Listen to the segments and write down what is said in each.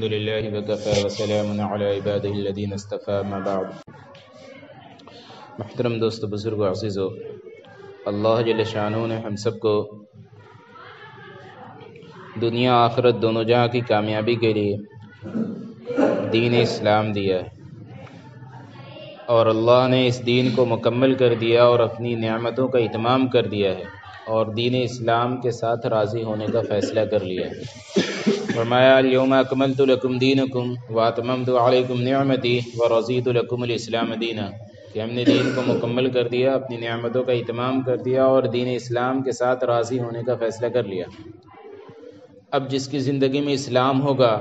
الحمد لله وكفى وسلام على عباده الذين اصطفى ما بعد. محترم دوست بزرگ و عزیزو، اللہ جل شانہ نے ہم سب کو دنیا آخرت دونوں جہاں کی کامیابی کے لیے دین اسلام دیا ہے، اور اللہ نے اس دین کو مکمل کر دیا اور اپنی نعمتوں کا اتمام کر دیا ہے، اور دین اسلام کے ساتھ راضی ہونے کا فیصلہ کر لیا ہے. فرمایا الیوم اکملت لکم دینکم واتممت علیکم نعمتی ورضیت لکم الاسلام دینا، کہ ہم نے دین کو مکمل کر دیا، اپنی نعمتوں کا اتمام کر دیا اور دین اسلام کے ساتھ راضی ہونے کا فیصلہ کر لیا. اب جس کی زندگی میں اسلام ہوگا،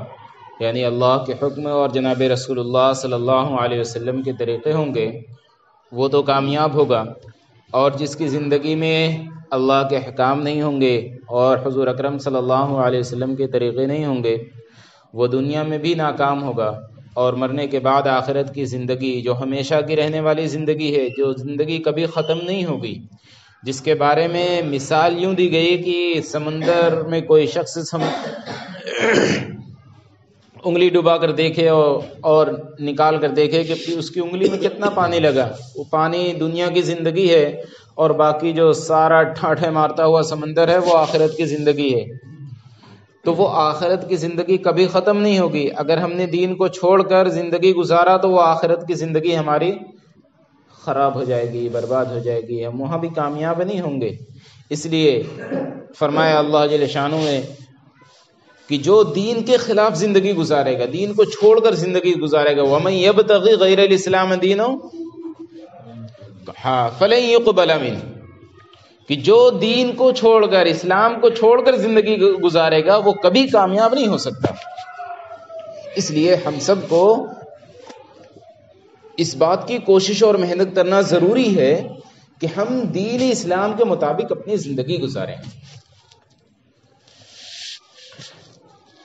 یعنی اللہ کے حکم اور جناب رسول اللہ صلی اللہ علیہ وسلم کے طریقے ہوں گے، وہ تو کامیاب ہوگا، اور جس کی زندگی میں اللہ کے احکام نہیں ہوں گے اور حضور اکرم صلی اللہ علیہ وسلم کے طریقے نہیں ہوں گے، وہ دنیا میں بھی ناکام ہوگا، اور مرنے کے بعد آخرت کی زندگی جو ہمیشہ کی رہنے والی زندگی ہے، جو زندگی کبھی ختم نہیں ہوگی، جس کے بارے میں مثال یوں دی گئی کہ سمندر میں کوئی شخص انگلی ڈبا کر دیکھے اور نکال کر دیکھے کہ اس کی انگلی میں کتنا پانی لگا. وہ پانی دنیا کی زندگی ہے، اور باقی جو سارا ٹھاٹھے مارتا ہوا سمندر ہے وہ آخرت کی زندگی ہے. تو وہ آخرت کی زندگی کبھی ختم نہیں ہوگی. اگر ہم نے دین کو چھوڑ کر زندگی گزارا تو وہ آخرت کی زندگی ہماری خراب ہو جائے گی، برباد ہو جائے گی، ہم وہاں بھی کامیاب نہیں ہوں گے. اس لیے فرمایا اللہ جل شانہ نے کہ جو دین کے خلاف زندگی گزارے گا، دین کو چھوڑ کر زندگی گزارے گا، وَمَن يَبْتَغِ غَيْرَ الْإِسْلَامَ دِينًا فَلَن يُقْبَلَ مِنْهُ، کہ جو دین کو چھوڑ کر، اسلام کو چھوڑ کر زندگی گزارے گا وہ کبھی کامیاب نہیں ہو سکتا. اس لیے ہم سب کو اس بات کی کوشش اور محنت کرنا ضروری ہے کہ ہم دین اسلام کے مطابق اپنی زندگی گزاریں.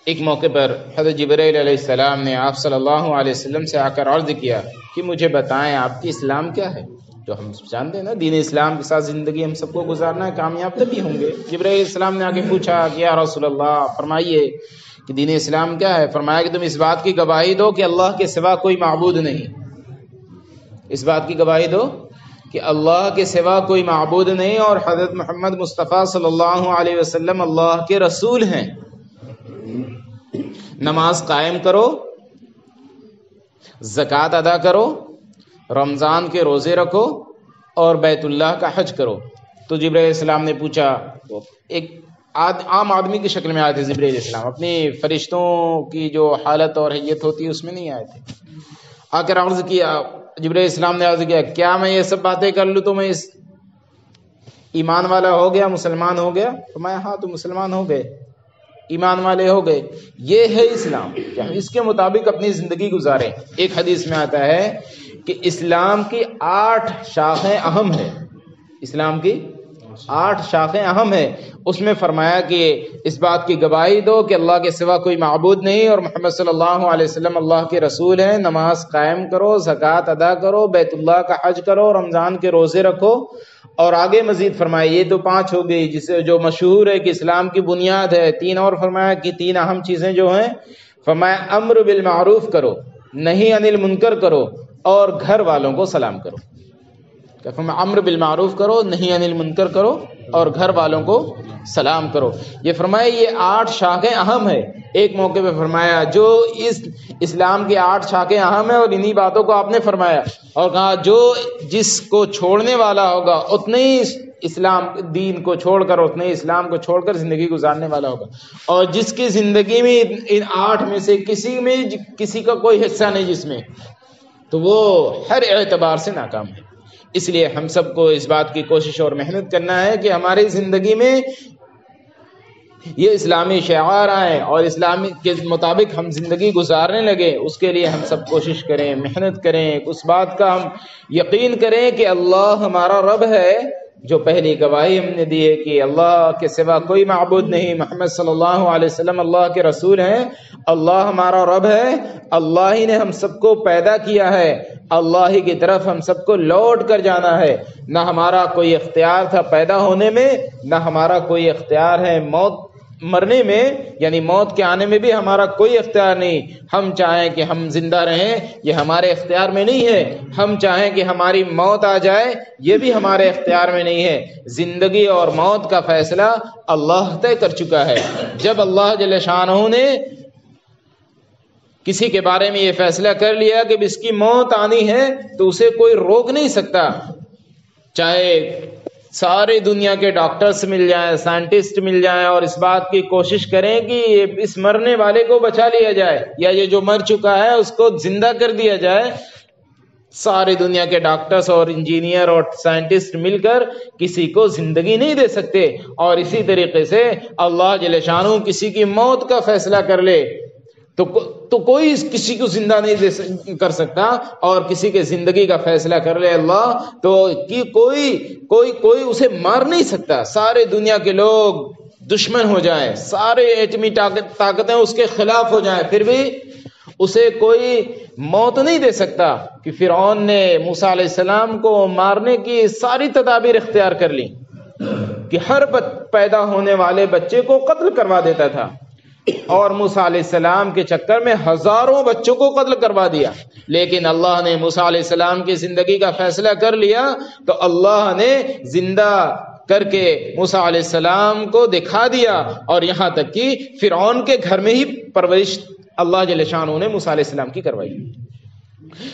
ایک موقع پر حضرت جبرائیل علیہ السلام نے آپ صلی اللہ علیہ وسلم سے آ کر عرض کیا کہ مجھے بتائیں آپ کی اسلام کیا ہے. جو ہم جانتے ہیں نا، دین اسلام کے ساتھ زندگی ہم سب کو گزارنا ہے، کامیاب تبھی ہوں گے. جبرائیل علیہ السلام نے آگے پوچھا کہ یا رسول اللہ فرمائیے کہ دین اسلام کیا ہے. فرمایا کہ تم اس بات کی گواہی دو کہ اللہ کے سوا کوئی معبود نہیں. اس بات کی گواہی دو کہ اللہ کے سوا کوئی معبود نہیں، اور حضرت محمد مصطفیٰ صلی اللہ علیہ وسلم اللہ کے رسول ہیں. نماز قائم کرو، زکوٰۃ ادا کرو، رمضان کے روزے رکھو، اور بیت اللہ کا حج کرو. تو جبرائیل علیہ السلام نے پوچھا، ایک عام آدمی کی شکل میں آئے تھے جبرائیل علیہ السلام، اپنی فرشتوں کی جو حالت اور حیت ہوتی ہے اس میں نہیں آئے تھے. آ کر عرض کیا، جبرائیل علیہ السلام نے عرض کیا کیا میں یہ سب باتیں کر لوں تو میں اس ایمان والا ہو گیا، مسلمان ہو گیا؟ فرمایا ہاں تو مسلمان ہو گئے، ایمان والے ہو گئے. یہ ہے اسلام کہ ہم اس کے مطابق اپنی زندگی گزاریں. ایک حدیث میں آتا ہے کہ اسلام کی 8 شاخیں اہم ہیں. اسلام کی 8 شاخیں اہم ہیں. اس میں فرمایا کہ اس بات کی گواہی دو کہ اللہ کے سوا کوئی معبود نہیں اور محمد صلی اللہ علیہ وسلم اللہ کے رسول ہیں. نماز قائم کرو، زکوٰۃ ادا کرو، بیت اللہ کا حج کرو، رمضان کے روزے رکھو. اور آگے مزید فرمایا یہ تو 5 ہو گئی جسے جو مشہور ہے کہ اسلام کی بنیاد ہے. 3 اور فرمایا کہ 3 اہم چیزیں جو ہیں، فرمایا امر بالمعروف کرو، نہی عن المنکر کرو، اور گھر والوں کو سلام کرو. کہ فرمایا امر بالمعروف کرو، نہی عن المنکر کرو، اور گھر والوں کو سلام کرو. یہ فرمایا یہ 8 شاخیں اہم ہے. ایک موقع پہ فرمایا جو اس اسلام کی 8 شاخیں اہم ہیں، اور انہی باتوں کو آپ نے فرمایا اور کہا جو جس کو چھوڑنے والا ہوگا اتنے ہی اسلام دین کو چھوڑ کر، اتنے ہی اسلام کو چھوڑ کر زندگی گزارنے والا ہوگا. اور جس کی زندگی میں ان 8 میں سے کسی کا کوئی حصہ نہیں جس میں، تو وہ ہر اعتبار سے ناکام ہے. اس لیے ہم سب کو اس بات کی کوشش اور محنت کرنا ہے کہ ہماری زندگی میں یہ اسلامی شعار آئیں اور اسلامی کے مطابق ہم زندگی گزارنے لگے. اس کے لیے ہم سب کوشش کریں، محنت کریں. اس بات کا ہم یقین کریں کہ اللہ ہمارا رب ہے. جو پہلی گواہی ہم نے دی ہے کہ اللہ کے سوا کوئی معبود نہیں، محمد صلی اللہ علیہ وسلم اللہ کے رسول ہیں، اللہ ہمارا رب ہے، اللہ ہی نے ہم سب کو پیدا کیا ہے، اللہ ہی کی طرف ہم سب کو لوٹ کر جانا ہے. نہ ہمارا کوئی اختیار تھا پیدا ہونے میں، نہ ہمارا کوئی اختیار ہے موت مرنے میں یعنی موت کے آنے میں بھی ہمارا کوئی اختیار نہیں. ہم چاہیں کہ ہم زندہ رہیں یہ ہمارے اختیار میں نہیں ہے، ہم چاہیں کہ ہماری موت آ جائے یہ بھی ہمارے اختیار میں نہیں ہے. زندگی اور موت کا فیصلہ اللہ طے کر چکا ہے. جب اللہ جل شانہ نے کسی کے بارے میں یہ فیصلہ کر لیا کہ اس کی موت آنی ہے تو اسے کوئی روک نہیں سکتا. چاہے ساری دنیا کے ڈاکٹرز مل جائیں، سائنٹسٹ مل جائیں اور اس بات کی کوشش کریں کہ اس مرنے والے کو بچا لیا جائے یا یہ جو مر چکا ہے اس کو زندہ کر دیا جائے، ساری دنیا کے ڈاکٹرز اور انجینئر اور سائنٹسٹ مل کر کسی کو زندگی نہیں دے سکتے. اور اسی طریقے سے اللہ جل شانہ کسی کی موت کا فیصلہ کر لے تو کوئی کسی کو زندہ نہیں کر سکتا، اور کسی کے زندگی کا فیصلہ کر لے اللہ تو کوئی اسے مار نہیں سکتا. سارے دنیا کے لوگ دشمن ہو جائیں، سارے ایٹمی طاقتیں اس کے خلاف ہو جائیں، پھر بھی اسے کوئی موت نہیں دے سکتا. کہ فرعون نے موسیٰ علیہ السلام کو مارنے کی ساری تدابیر اختیار کر لی کہ ہر پیدا ہونے والے بچے کو قتل کروا دیتا تھا، اور موسیٰ علیہ السلام کے چکر میں ہزاروں بچوں کو قتل کروا دیا. لیکن اللہ نے موسیٰ علیہ السلام کی زندگی کا فیصلہ کر لیا تو اللہ نے زندہ کر کے موسیٰ علیہ السلام کو دکھا دیا، اور یہاں تک کہ فرعون کے گھر میں ہی پرورش اللہ جل شانہ نے موسیٰ علیہ السلام کی کروائی.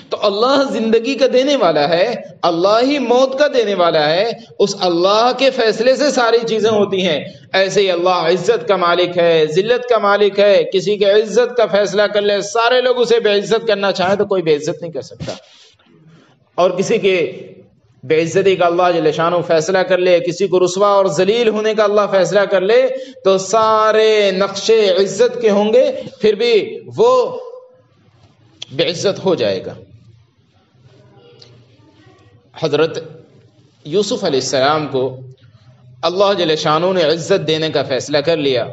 تو اللہ زندگی کا دینے والا ہے، اللہ ہی موت کا دینے والا ہے. اس اللہ کے فیصلے سے ساری چیزیں ہوتی ہیں. ایسے ہی اللہ عزت کا مالک ہے، ذلت کا مالک ہے. کسی کے عزت کا فیصلہ کر لے، سارے لوگ اسے بے عزت کرنا چاہیں تو کوئی بے عزت نہیں کر سکتا. اور کسی کے بے عزتی کا اللہ جل شانہ فیصلہ کر لے، کسی کو رسوا اور ذلیل ہونے کا اللہ فیصلہ کر لے تو سارے نقشے عزت کے ہوں گے، پھر بھی وہ بے عزت ہو جائے گا. حضرت یوسف علیہ السلام کو اللہ جل شانہ نے عزت دینے کا فیصلہ کر لیا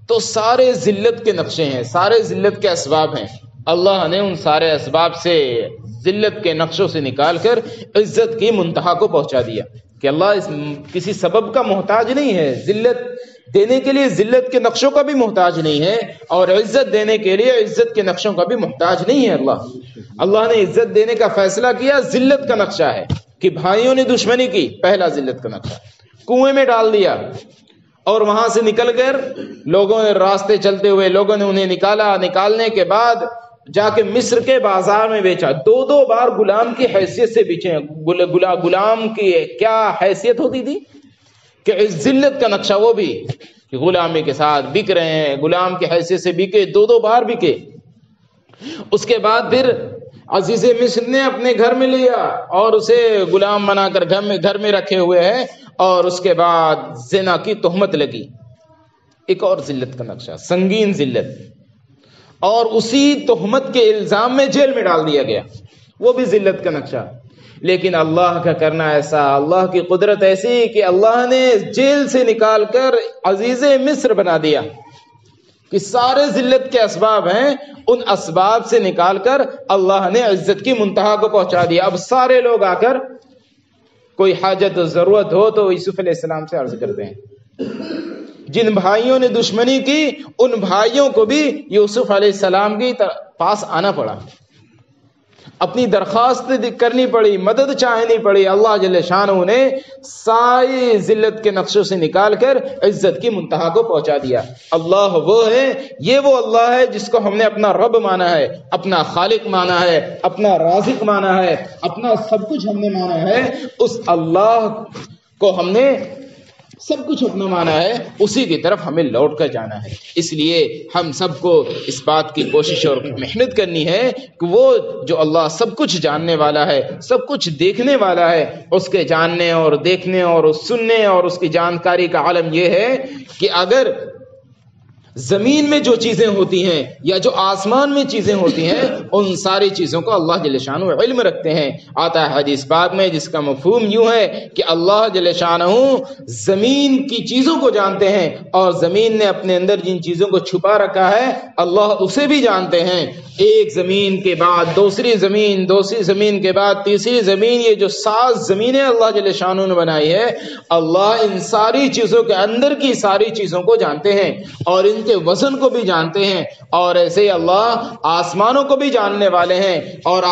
تو سارے ذلت کے نقشے ہیں، سارے ذلت کے اسباب ہیں. اللہ نے ان سارے اسباب سے، ذلت کے نقشوں سے نکال کر عزت کی منتہا کو پہنچا دیا کہ اللہ کسی سبب کا محتاج نہیں ہے. ذلت دینے کے لیے ذلت کے نقشوں کا بھی محتاج نہیں ہے، اور عزت دینے کے لیے عزت کے نقشوں کا بھی محتاج نہیں ہے. اللہ نے عزت دینے کا فیصلہ کیا، ذلت کا نقشہ ہے کہ بھائیوں نے دشمنی کی، پہلا ذلت کا نقشہ. کنویں میں ڈال دیا اور وہاں سے نکل کر لوگوں نے راستے چلتے ہوئے لوگوں نے انہیں نکالا، نکالنے کے بعد جا کے مصر کے بازار میں بیچا. دو بار غلام کی حیثیت سے بیچے. غلام کی کیا حیثیت ہوتی تھی کہ ذلت کا نقشہ وہ بھی کہ غلامی کے ساتھ بک رہے ہیں، غلام کی حیثیت سے بکے، دو بار بکے. اس کے بعد پھر عزیز مصر نے اپنے گھر میں لیا اور اسے غلام بنا کر گھر میں رکھے ہوئے ہیں، اور اس کے بعد زنا کی تہمت لگی. ایک اور ذلت کا نقشہ، سنگین ذلت، اور اسی تہمت کے الزام میں جیل میں ڈال دیا گیا، وہ بھی ذلت کا نقشہ. لیکن اللہ کا کرنا ایسا، اللہ کی قدرت ایسی کہ اللہ نے جیل سے نکال کر عزیز مصر بنا دیا کہ سارے ذلت کے اسباب ہیں، ان اسباب سے نکال کر اللہ نے عزت کی منتہا کو پہنچا دیا. اب سارے لوگ آ کر کوئی حاجت و ضرورت ہو تو یوسف علیہ السلام سے عرض کرتے ہیں. جن بھائیوں نے دشمنی کی ان بھائیوں کو بھی یوسف علیہ السلام کے پاس آنا پڑا، اپنی درخواست کرنی پڑی، مدد چاہنی پڑی. اللہ جل شانہ نے ساری ذلت کے نقشوں سے نکال کر عزت کی منتہا کو پہنچا دیا. اللہ وہ ہے، یہ وہ اللہ ہے جس کو ہم نے اپنا رب مانا ہے، اپنا خالق مانا ہے، اپنا رازق مانا ہے، اپنا سب کچھ ہم نے مانا ہے. اس اللہ کو ہم نے سب کچھ اپنا مانا ہے، اسی کی طرف ہمیں لوٹ کر جانا ہے. اس لیے ہم سب کو اس بات کی کوشش اور محنت کرنی ہے کہ وہ جو اللہ سب کچھ جاننے والا ہے، سب کچھ دیکھنے والا ہے، اس کے جاننے اور دیکھنے اور سننے اور اس کی جانکاری کا عالم یہ ہے کہ اگر زمین میں جو چیزیں ہوتی ہیں یا جو آسمان میں چیزیں ہوتی ہیں ان ساری چیزوں کو اللہ جل شانہ علم رکھتے ہیں۔ آتا ہے حدیث پاک میں جس کا مفہوم یوں ہے کہ اللہ جل شانہ زمین کی چیزوں کو جانتے ہیں اور زمین نے اپنے اندر جن چیزوں کو چھپا رکھا ہے اللہ اسے بھی جانتے ہیں۔ ایک زمین کے بعد دوسری زمین کے بعد تیسری زمین، یہ جو 7 زمینیں اللہ جل شانہ نے بنائی ہے، اللہ ان ساری چیزوں کے اندر کی ساری چیزوں کو جانتے ہیں اور ان کے وزن کو بھی جانتے ہیں، اور ایسے ہی اللہ آسمانوں کو بھی جاننے والے ہیں، اور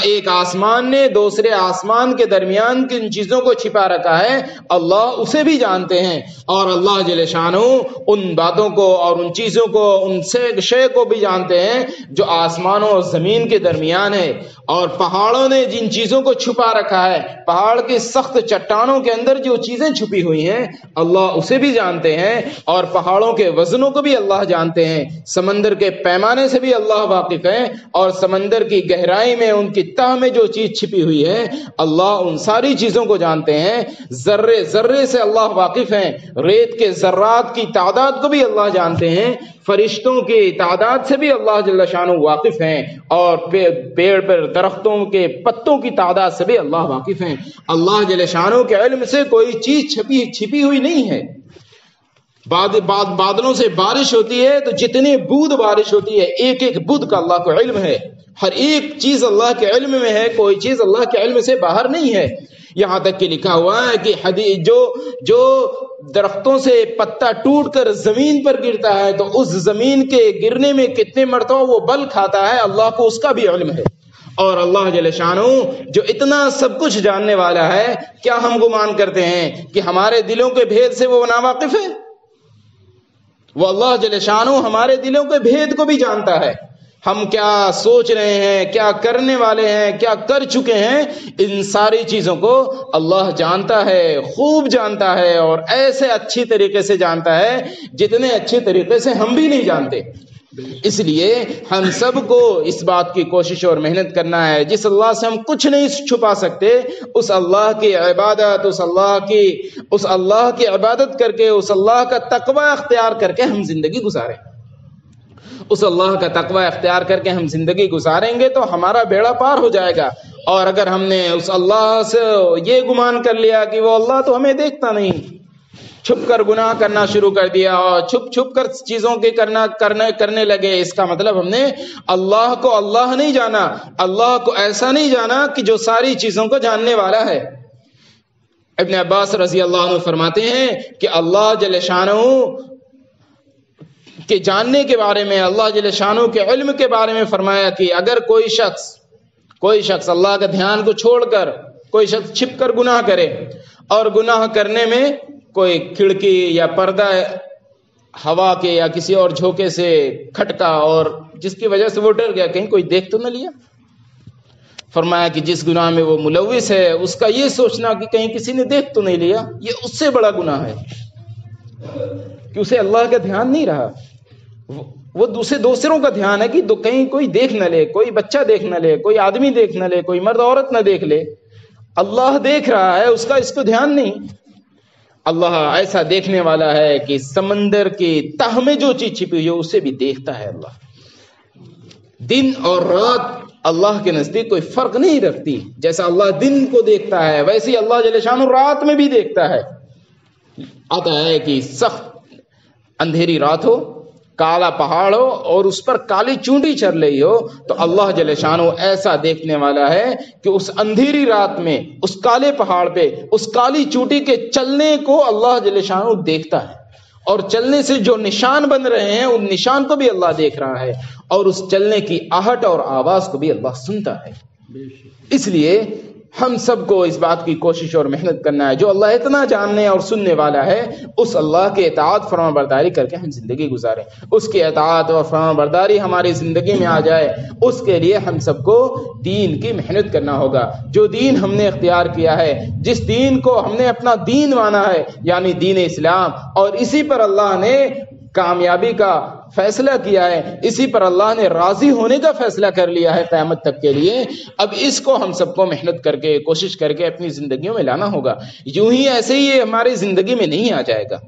ایک آسمان نے دوسرے آسمان کے درمیان کن چیزوں کو چھپا رکھا ہے اللہ اسے بھی جانتے ہیں، اور اللہ جل شانہ ان باتوں کو اور ان چیزوں کو ان شے کو بھی جانتے ہیں جو آسمانوں اور زمین کے درمیان ہے۔ اور پہاڑوں نے جن چیزوں کو چھپا رکھا ہے، پہاڑ کی سخت چٹانوں کے اندر جو چیزیں چھپی ہوئی ہیں اللہ اسے بھی جانتے ہیں، اور پہاڑوں کے وزنوں کو بھی اللہ جانتے ہیں، سمندر کے پیمانے سے بھی اللہ واقف ہے، اور سمندر کی گہرائی میں ان کی تہ میں جو چیز چھپی ہوئی ہے اللہ ان ساری چیزوں کو جانتے ہیں، ذرے ذرے سے اللہ واقف ہیں، ریت کے ذرات کی تعداد کو بھی اللہ جانتے ہیں، فرشتوں کی تعداد سے بھی اللہ جل شانہ واقف ہیں، اور پیڑ پر درختوں کے پتوں کی تعداد سے بھی اللہ واقف ہیں۔ اللہ جل شانہ کے علم سے کوئی چیز چھپی ہوئی نہیں ہے۔ بادلوں سے بارش ہوتی ہے تو جتنے بود بارش ہوتی ہے ایک ایک بود کا اللہ کو علم ہے، ہر ایک چیز اللہ کے علم میں ہے، کوئی چیز اللہ کے علم سے باہر نہیں ہے۔ یہاں تک کہ لکھا ہوا ہے کہ جو درختوں سے پتا ٹوٹ کر زمین پر گرتا ہے تو اس زمین کے گرنے میں کتنے مرتبہ وہ بل کھاتا ہے اللہ کو اس کا بھی علم ہے۔ اور اللہ جل شانہ جو اتنا سب کچھ جاننے والا ہے، کیا ہم گمان کرتے ہیں کہ ہمارے دلوں کے بھید سے وہ ناواقف ہے؟ وہ اللہ جل شانہ ہمارے دلوں کے بھید کو بھی جانتا ہے، ہم کیا سوچ رہے ہیں، کیا کرنے والے ہیں، کیا کر چکے ہیں، ان ساری چیزوں کو اللہ جانتا ہے، خوب جانتا ہے، اور ایسے اچھی طریقے سے جانتا ہے جتنے اچھے طریقے سے ہم بھی نہیں جانتے۔ اس لیے ہم سب کو اس بات کی کوشش اور محنت کرنا ہے، جس اللہ سے ہم کچھ نہیں چھپا سکتے اس اللہ کی عبادت، اس اللہ کی عبادت کر کے، اس اللہ کا تقوی اختیار کر کے ہم زندگی گزاریں۔ اس اللہ کا تقوی اختیار کر کے ہم زندگی گزاریں گے تو ہمارا بیڑا پار ہو جائے گا۔ اور اگر ہم نے اس اللہ سے یہ گمان کر لیا کہ وہ اللہ تو ہمیں دیکھتا نہیں، چھپ کر گناہ کرنا شروع کر دیا اور چھپ کر چیزوں کے کرنے لگے، اس کا مطلب ہم نے اللہ کو اللہ نہیں جانا، اللہ کو ایسا نہیں جانا کہ جو ساری چیزوں کو جاننے والا ہے۔ ابن عباس رضی اللہ عنہ فرماتے ہیں کہ اللہ جل شانہ کے جاننے کے بارے میں، اللہ جل شانہ کے علم کے بارے میں فرمایا کہ اگر کوئی شخص اللہ کا دھیان کو چھوڑ کر کوئی شخص چھپ کر گناہ کرے، اور گناہ کرنے میں کوئی کھڑکی یا پردہ ہوا کے یا کسی اور جھونکے سے کھٹکا اور جس کی وجہ سے وہ ڈر گیا کہیں کوئی دیکھ تو نہ لیا، فرمایا کہ جس گناہ میں وہ ملوث ہے اس کا یہ سوچنا کہ کہیں کسی نے دیکھ تو نہیں لیا، یہ اس سے بڑا گناہ ہے کہ اسے اللہ کا دھیان نہیں رہا، وہ دوسروں کا دھیان ہے کہ کہیں کوئی دیکھ نہ لے، کوئی بچہ دیکھ نہ لے، کوئی آدمی دیکھ نہ لے، کوئی مرد عورت نہ دیکھ لے، اللہ دیکھ رہا ہے، اس کو دھیان نہیں۔ اللہ ایسا دیکھنے والا ہے کہ سمندر کی تہ میں جو چیز چھپی ہوئی اسے بھی دیکھتا ہے۔ اللہ دن اور رات اللہ کے نزدیک کوئی فرق نہیں رکھتی، جیسا اللہ دن کو دیکھتا ہے ویسے ہی اللہ جل شانہ رات میں بھی دیکھتا ہے۔ آتا ہے کہ سخت اندھیری رات ہو، کالا پہاڑ ہو اور اس پر کالی چونٹی چل رہی ہو تو اللہ جل شانہ ایسا دیکھنے والا ہے کہ اس اندھیری رات میں اس کالے پہاڑ پہ اس کالی چونٹی کے چلنے کو اللہ جل شانہ دیکھتا ہے، اور چلنے سے جو نشان بن رہے ہیں ان نشان کو بھی اللہ دیکھ رہا ہے، اور اس چلنے کی آہٹ اور آواز کو بھی اللہ سنتا ہے۔ اس لیے ہم سب کو اس بات کی کوشش اور محنت کرنا ہے، جو اللہ اتنا جاننے اور سننے والا ہے اس اللہ کے اطاعت فرمان برداری کر کے ہم زندگی گزاریں، اس کی اطاعت اور فرمان برداری ہماری زندگی میں آ جائے۔ اس کے لیے ہم سب کو دین کی محنت کرنا ہوگا، جو دین ہم نے اختیار کیا ہے، جس دین کو ہم نے اپنا دین مانا ہے یعنی دین اسلام، اور اسی پر اللہ نے کامیابی کا فیصلہ کیا ہے، اسی پر اللہ نے راضی ہونے کا فیصلہ کر لیا ہے قیامت تک کے لیے۔ اب اس کو ہم سب کو محنت کر کے کوشش کر کے اپنی زندگیوں میں لانا ہوگا، یوں ہی ایسے ہی یہ ہماری زندگی میں نہیں آ جائے گا۔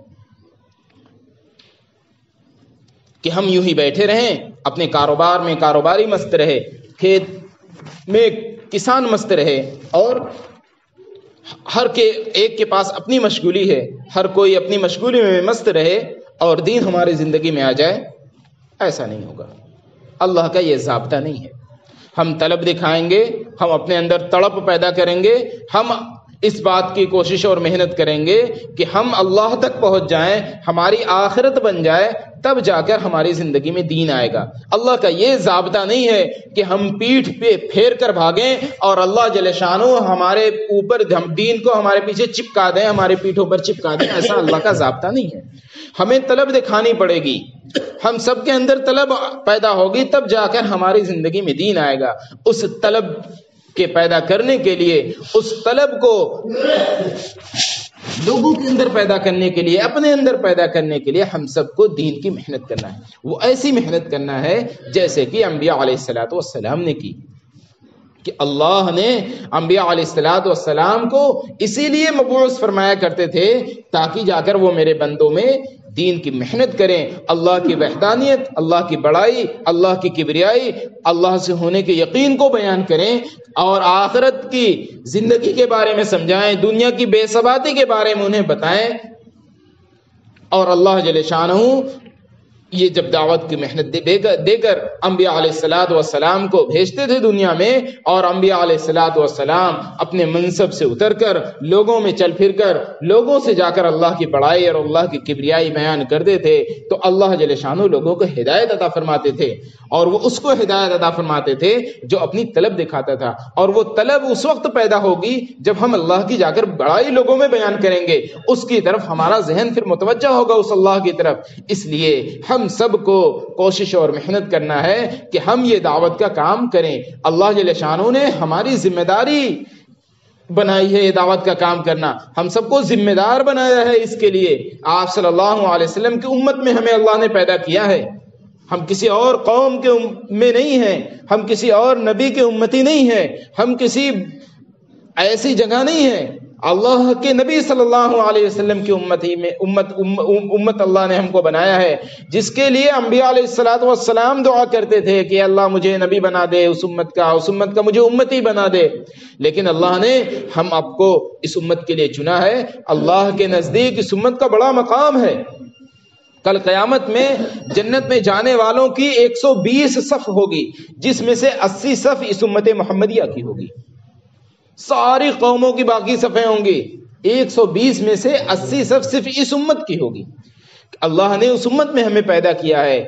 کہ ہم یوں ہی بیٹھے رہیں اپنے کاروبار میں کاروباری مست رہے، کھیت میں کسان مست رہے، اور ہر ایک کے پاس اپنی مشغولی ہے، ہر کوئی اپنی مشغولی میں مست رہے اور دین ہماری زندگی میں آ جائے، ایسا نہیں ہوگا۔ اللہ کا یہ ضابطہ نہیں ہے۔ ہم طلب دکھائیں گے، ہم اپنے اندر تڑپ پیدا کریں گے، ہم اس بات کی کوشش اور محنت کریں گے کہ ہم اللہ تک پہنچ جائیں، ہماری آخرت بن جائے، تب جا کر ہماری زندگی میں دین آئے گا۔ اللہ کا یہ ضابطہ نہیں ہے کہ ہم پیٹھ پہ پھیر کر بھاگیں اور اللہ جل شانہ ہمارے اوپر ہم دین کو ہمارے پیچھے چپکا دیں، ہمارے پیٹھوں پر چپکا دیں، ایسا اللہ کا ضابطہ نہیں ہے۔ ہمیں طلب دکھانی پڑے گی، ہم سب کے اندر طلب پیدا ہوگی، تب جا کر ہماری زندگی میں دین آئے گا۔ اس طلب کے پیدا کرنے کے لیے، اس طلب کو لوگوں کے اندر پیدا کرنے کے لیے، اپنے اندر پیدا کرنے کے لیے ہم سب کو دین کی محنت کرنا ہے۔ وہ ایسی محنت کرنا ہے جیسے کہ انبیاء علیہ الصلوۃ والسلام نے کی، کہ اللہ نے انبیاء علیہ الصلوۃ والسلام کو اسی لیے مبعوث فرمایا کرتے تھے تاکہ جا کر وہ میرے بندوں میں دین کی محنت کریں، اللہ کی وحدانیت، اللہ کی بڑائی، اللہ کی کبریائی، اللہ سے ہونے کے یقین کو بیان کریں، اور آخرت کی زندگی کے بارے میں سمجھائیں، دنیا کی بے ثباتی کے بارے میں انہیں بتائیں۔ اور اللہ جل شانہ یہ جب دعوت کی محنت دے کر انبیاء علیہ الصلوۃ والسلام کو بھیجتے تھے دنیا میں، اور انبیاء علیہ الصلوۃ والسلام اپنے منصب سے اتر کر لوگوں میں چل پھر کر لوگوں سے جا کر اللہ کی بڑائی اور اللہ کی کبریائی بیان کرتے تھے، تو اللہ جل شانہ لوگوں کو ہدایت عطا فرماتے تھے، اور وہ اس کو ہدایت عطا فرماتے تھے جو اپنی طلب دکھاتا تھا۔ اور وہ طلب اس وقت پیدا ہوگی جب ہم اللہ کی جا کر بڑائی لوگوں میں بیان کریں گے، اس کی طرف ہمارا ذہن پھر متوجہ ہوگا، اس اللہ کی طرف۔ اس لیے ہم سب کو کوشش اور محنت کرنا ہے کہ ہم یہ دعوت کا کام کریں۔ اللہ جل شانہ نے ہماری ذمہ داری بنائی ہے یہ دعوت کا کام کرنا، ہم سب کو ذمہ دار بنایا ہے اس کے لیے۔ آپ صلی اللہ علیہ وسلم کی امت میں ہمیں اللہ نے پیدا کیا ہے، ہم کسی اور قوم کے میں نہیں ہیں، ہم کسی اور نبی کے امتی نہیں ہیں، ہم کسی ایسی جگہ نہیں ہیں، اللہ کے نبی صلی اللہ علیہ وسلم کی امت اللہ نے ہم کو بنایا ہے، جس کے لیے انبیاء علیہ الصلوۃ والسلام دعا کرتے تھے کہ اللہ مجھے نبی بنا دے، اس امت کا مجھے امتی بنا دے۔ لیکن اللہ نے ہم آپ کو اس امت کے لیے چنا ہے۔ اللہ کے نزدیک اس امت کا بڑا مقام ہے۔ کل قیامت میں جنت میں جانے والوں کی 120 صف ہوگی، جس میں سے 80 صف اس امت محمدیہ کی ہوگی، ساری قوموں کی باقی صفیں ہوں گی، 120 میں سے 80 صف صرف اس امت کی ہوگی۔ اللہ نے اس امت میں ہمیں پیدا کیا ہے،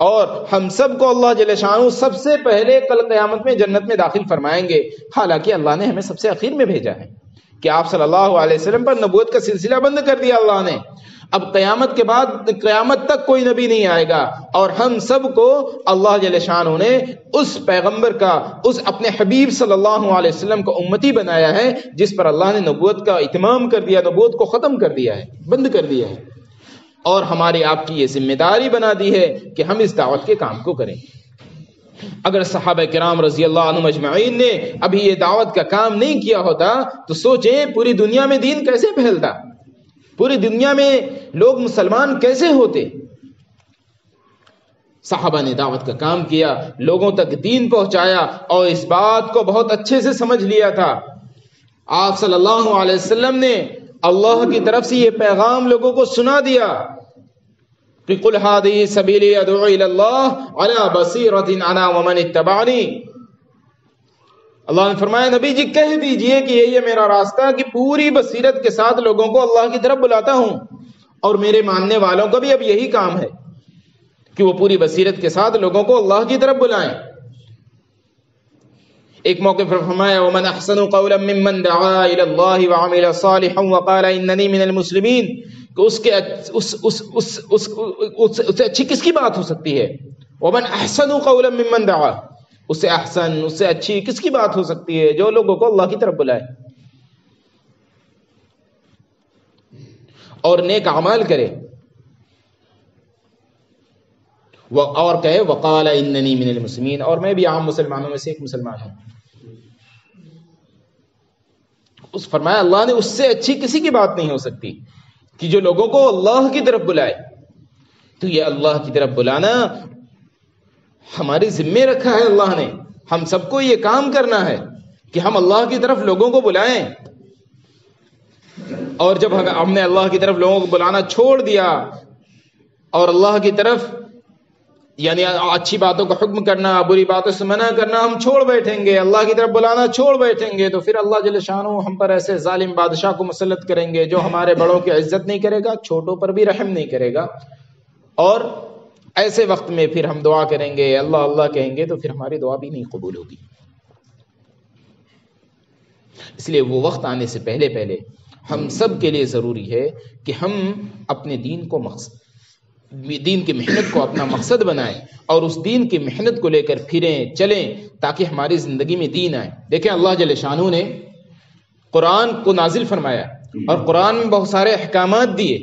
اور ہم سب کو اللہ جل شانہ سب سے پہلے کل قیامت میں جنت میں داخل فرمائیں گے، حالانکہ اللہ نے ہمیں سب سے اخیر میں بھیجا ہے کہ آپ صلی اللہ علیہ وسلم پر نبوت کا سلسلہ بند کر دیا اللہ نے۔ اب قیامت کے بعد قیامت تک کوئی نبی نہیں آئے گا، اور ہم سب کو اللہ جل شانہ نے اس پیغمبر کا، اس اپنے حبیب صلی اللہ علیہ وسلم کا امتی بنایا ہے، جس پر اللہ نے نبوت کا اتمام کر دیا، نبوت کو ختم کر دیا ہے، بند کر دیا ہے، اور ہماری آپ کی یہ ذمہ داری بنا دی ہے کہ ہم اس دعوت کے کام کو کریں۔ اگر صحابہ کرام رضی اللہ عنہم اجمعین نے ابھی یہ دعوت کا کام نہیں کیا ہوتا تو سوچیں پوری دنیا میں دین کیسے پھیلتا، پوری دنیا میں لوگ مسلمان کیسے ہوتے۔ صحابہ نے دعوت کا کام کیا، لوگوں تک دین پہنچایا، اور اس بات کو بہت اچھے سے سمجھ لیا تھا۔ آپ صلی اللہ علیہ وسلم نے اللہ کی طرف سے یہ پیغام لوگوں کو سنا دیا کہ قل ھذہ سبیلی ادعو الی اللہ علی بصیرۃ انا ومن اتبعنی۔ اللہ نے فرمایا نبی جی کہہ دیجئے کہ یہ میرا راستہ کہ پوری بصیرت کے ساتھ لوگوں کو اللہ کی طرف بلاتا ہوں، اور میرے ماننے والوں کا بھی اب یہی کام ہے کہ وہ پوری بصیرت کے ساتھ لوگوں کو اللہ کی طرف بلائیں۔ ایک موقع پر فرمایا ومن احسن قولا ممن دعا الی اللہ وعمل صالحا وقال اننی من المسلمین، کہ اس سے اچھی کس کی بات ہو سکتی ہے؟ ومن احسن قولا ممن دعا، اس سے احسن، اس سے اچھی کس کی بات ہو سکتی ہے؟ جو لوگوں کو اللہ کی طرف بلائے اور نیک اعمال کرے، اور کہے وقال اننی من المسلمین، اور میں بھی عام مسلمانوں میں سے ایک مسلمان ہوں۔ اس فرمایا اللہ نے اس سے اچھی کسی کی بات نہیں ہو سکتی کہ جو لوگوں کو اللہ کی طرف بلائے۔ تو یہ اللہ کی طرف بلانا ہمارے ذمے رکھا ہے اللہ نے. ہم سب کو یہ کام کرنا ہے کہ ہم اللہ کی طرف لوگوں کو بلائیں. اور جب ہم نے اللہ کی طرف لوگوں کو بلانا چھوڑ دیا اور اللہ کی طرف یعنی اچھی باتوں کا حکم کرنا، بری باتوں سے منع کرنا ہم چھوڑ بیٹھیں گے، اللہ کی طرف بلانا چھوڑ بیٹھیں گے، تو پھر اللہ جل شانہ ہم پر ایسے ظالم بادشاہ کو مسلط کریں گے جو ہمارے بڑوں کی عزت نہیں کرے گا، چھوٹوں پر بھی رحم نہیں کرے گا. اور ایسے وقت میں پھر ہم دعا کریں گے، اللہ اللہ کہیں گے، تو پھر ہماری دعا بھی نہیں قبول ہوگی. اس لیے وہ وقت آنے سے پہلے پہلے ہم سب کے لیے ضروری ہے کہ ہم اپنے دین کی محنت کو اپنا مقصد بنائیں اور اس دین کی محنت کو لے کر پھریں چلیں تاکہ ہماری زندگی میں دین آئے. دیکھیں اللہ جل شانہ نے قرآن کو نازل فرمایا اور قرآن میں بہت سارے احکامات دیے.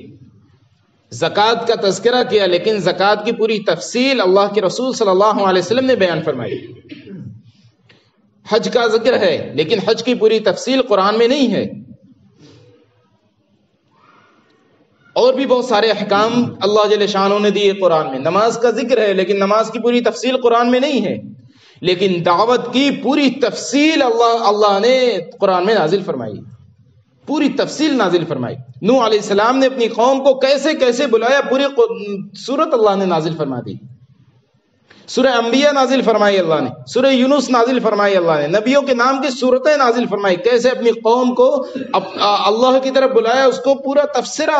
زکوٰۃ کا تذکرہ کیا لیکن زکوٰۃ کی پوری تفصیل اللہ کے رسول صلی اللہ علیہ وسلم نے بیان فرمائی. حج کا ذکر ہے لیکن حج کی پوری تفصیل قرآن میں نہیں ہے. اور بھی بہت سارے احکام اللہ جل شانہ نے دیے قرآن میں. نماز کا ذکر ہے لیکن نماز کی پوری تفصیل قرآن میں نہیں ہے. لیکن دعوت کی پوری تفصیل اللہ نے قرآن میں نازل فرمائی، پوری تفصیل نازل فرمائی. نوح علیہ السلام نے اپنی قوم کو کیسے کیسے بلایا پوری سورت اللہ نے نازل فرما دی. سورہ انبیاء نازل فرمائی اللہ نے، سورہ یونس نازل فرمائی اللہ نے، نبیوں کے نام کی سورتیں نازل فرمائی. کیسے اپنی قوم کو اللہ کی طرف بلایا، اس کو پورا تفسیرہ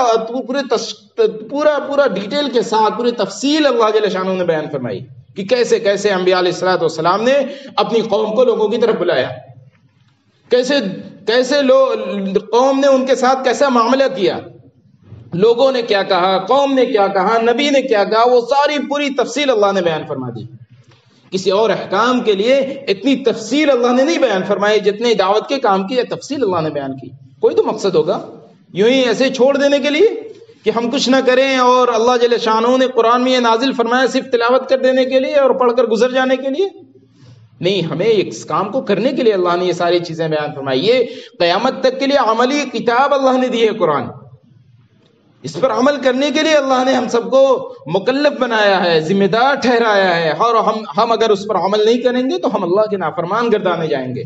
پورا ڈیٹیل کے ساتھ پوری تفصیل اللہ جل شانہ نے بیان فرمائی کہ کیسے کیسے انبیاء علیہ الصلوۃ والسلام نے اپنی قوم کو لوگوں کی طرف بلایا، کیسے کیسے قوم نے ان کے ساتھ کیسا معاملہ کیا، لوگوں نے کیا کہا، قوم نے کیا کہا، نبی نے کیا کہا، وہ ساری پوری تفصیل اللہ نے بیان فرما دی. کسی اور احکام کے لیے اتنی تفصیل اللہ نے نہیں بیان فرمائی جتنے دعوت کے کام کی تفصیل اللہ نے بیان کی. کوئی تو مقصد ہوگا، یوں ہی ایسے چھوڑ دینے کے لیے کہ ہم کچھ نہ کریں. اور اللہ جل شانہ نے قرآن میں یہ نازل فرمایا صرف تلاوت کر دینے کے لیے اور پڑھ کر گزر جانے کے لیے نہیں، ہمیں اس کام کو کرنے کے لیے اللہ نے یہ ساری چیزیں بیان فرمائی. یہ قیامت تک کے لیے عملی کتاب اللہ نے دی ہے قرآن. اس پر عمل کرنے کے لیے اللہ نے ہم سب کو مکلف بنایا ہے، ذمہ دار ٹھہرایا ہے. اور ہم اگر اس پر عمل نہیں کریں گے تو ہم اللہ کے نافرمان گردانے جائیں گے.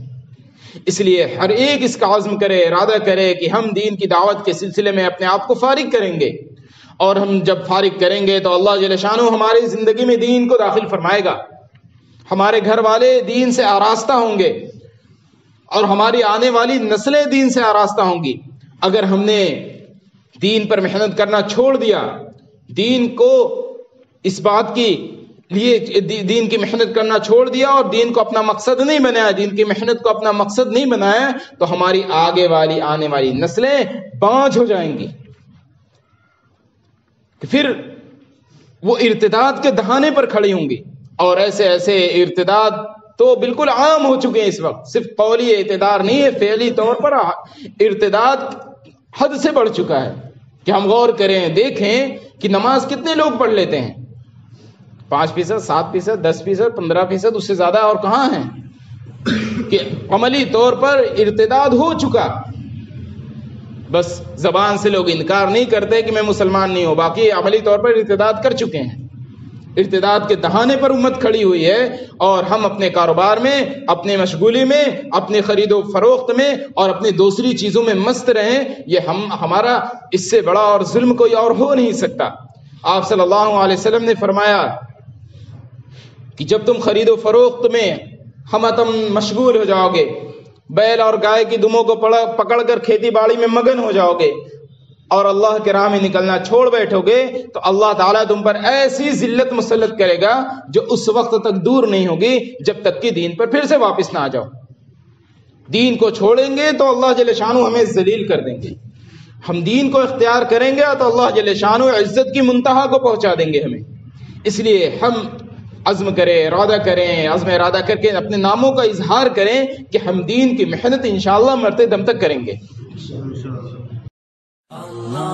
اس لیے ہر ایک اس کا عزم کرے، ارادہ کرے کہ ہم دین کی دعوت کے سلسلے میں اپنے آپ کو فارغ کریں گے. اور ہم جب فارغ کریں گے تو اللہ جل شانہ ہماری زندگی میں دین کو داخل فرمائے گا. ہمارے گھر والے دین سے آراستہ ہوں گے اور ہماری آنے والی نسلیں دین سے آراستہ ہوں گی. اگر ہم نے دین پر محنت کرنا چھوڑ دیا، دین کو اس بات کی لیے دین کی محنت کرنا چھوڑ دیا اور دین کو اپنا مقصد نہیں بنایا، دین کی محنت کو اپنا مقصد نہیں بنایا، تو ہماری آنے والی نسلیں بانجھ ہو جائیں گی. پھر وہ ارتداد کے دہانے پر کھڑی ہوں گی. اور ایسے ارتداد تو بالکل عام ہو چکے ہیں اس وقت. صرف قولی اعتدار نہیں ہے، فعلی طور پر ارتداد حد سے بڑھ چکا ہے. کہ ہم غور کریں، دیکھیں کہ نماز کتنے لوگ پڑھ لیتے ہیں، 5%، 7%، 10%، 15%، اس سے زیادہ اور کہاں ہیں. کہ عملی طور پر ارتداد ہو چکا. بس زبان سے لوگ انکار نہیں کرتے کہ میں مسلمان نہیں ہوں، باقی عملی طور پر ارتداد کر چکے ہیں. ارتداد کے دہانے پر امت کھڑی ہوئی ہے. اور ہم اپنے کاروبار میں، اپنے مشغولی میں، اپنے خرید و فروخت میں اور اپنی دوسری چیزوں میں مست رہیں. یہ ہمارا اس سے بڑا اور ظلم کوئی اور ہو نہیں سکتا. آپ صلی اللہ علیہ وسلم نے فرمایا کہ جب تم خرید و فروخت میں ہمتم مشغول ہو جاؤ گے، بیل اور گائے کی دموں کو پکڑ کر کھیتی باڑی میں مگن ہو جاؤ گے اور اللہ کے راہ میں نکلنا چھوڑ بیٹھو گے، تو اللہ تعالیٰ تم پر ایسی ذلت مسلط کرے گا جو اس وقت تک دور نہیں ہوگی جب تک کہ دین پر پھر سے واپس نہ آ جاؤ. دین کو چھوڑیں گے تو اللہ جل شانہ ہمیں ذلیل کر دیں گے. ہم دین کو اختیار کریں گے تو اللہ جل شانہ عزت کی منتہا کو پہنچا دیں گے ہمیں. اس لیے ہم عزم کریں، ارادہ کریں، عزم ارادہ کر کے اپنے ناموں کا اظہار کریں کہ ہم دین کی محنت انشاءاللہ مرتے دم تک کریں گے. اللہ